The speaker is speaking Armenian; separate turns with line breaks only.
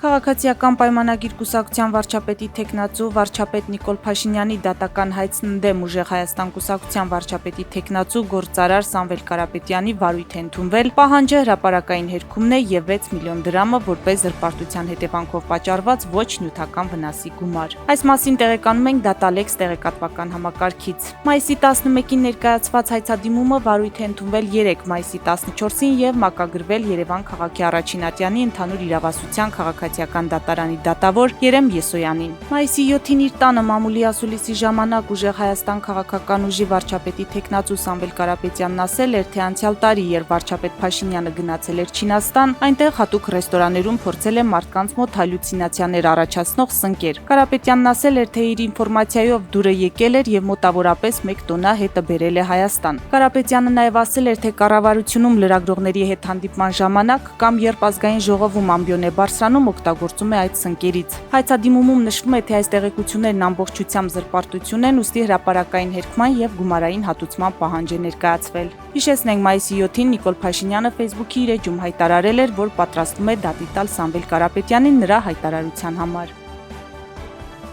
Քաղաքացիական պայմանագիր կուսակցության վարչապետի թեկնածու վարչապետ Նիկոլ Փաշինյանի դատական հայցն ընդդեմ Ուժեղ Հայաստան կուսակցության վարչապետի թեկնածու գործարար Սամվել Կարապետյանի վարույթ է ընդունվել, պահանջը հրապարակային հերքումն է եւ 6 միլիոն դրամը որպես զրպարտության հետևանքով պատճառված ոչ նյութական վնասի գումար։ Այս մասին տեղեկանում ենք Dataalex տեղեկատվական համակարգից։ Մայիսի 11-ին ներկայացված հայցադիմումը վարույթ է ընդունվել 3 մայիսի 14-ին եւ մակագրվել Երևան քաղաքի առաջին ատյանի ընդհանուր իրավասության քաղաքացիական դատարանի դատավոր Երեմ Եսոյանին։ Մայիսի 7-ին իր տանը մամուլի ասուլիսի ժամանակ Ուժեղ Հայաստան քաղաքական ուժի վարչապետի թեկնածու Սամվել Կարապետյանն ասել էր, թե անցյալ տարի, երբ վարչապետ Փաշինյանը գնացել էր Չինաստան, այնտեղ հատուկ ռեստորաներում փորձել է մարդկանց մոտ հալյուցինացիաներ առաջացնող սնկեր։ Կարապետյանն ասել էր, թե իր ինֆորմացիայով դուրը եկել էր եւ մոտավորապես 1 տոննա հետը բերել է Հայաստան։ Կարապետյանը նաեւ ասել էր, թե կառավարությունում լրագրողների հետ հանդիպման ժամանակ կամ երբ ազգային ժողովում ամբիոն է բարձրանում, օգտագործում է այդ սնկերից։ Հայցադիմումում նշվում է, թե այս տեղեկություններն ամբողջությամբ զրպարտություն են, ուստի հրապարակային հերքման եւ գումարային հատուցման պահանջ է ներկայացվել։ Հիշեցնենք, մայիսի 7-ին Նիկոլ Փաշինյանը Facebook-ի իր էջում հայտարարել էր, որ պատրաստվում է դատի տալ Սամվել Կարապետյանին նրա հայտարարության համար։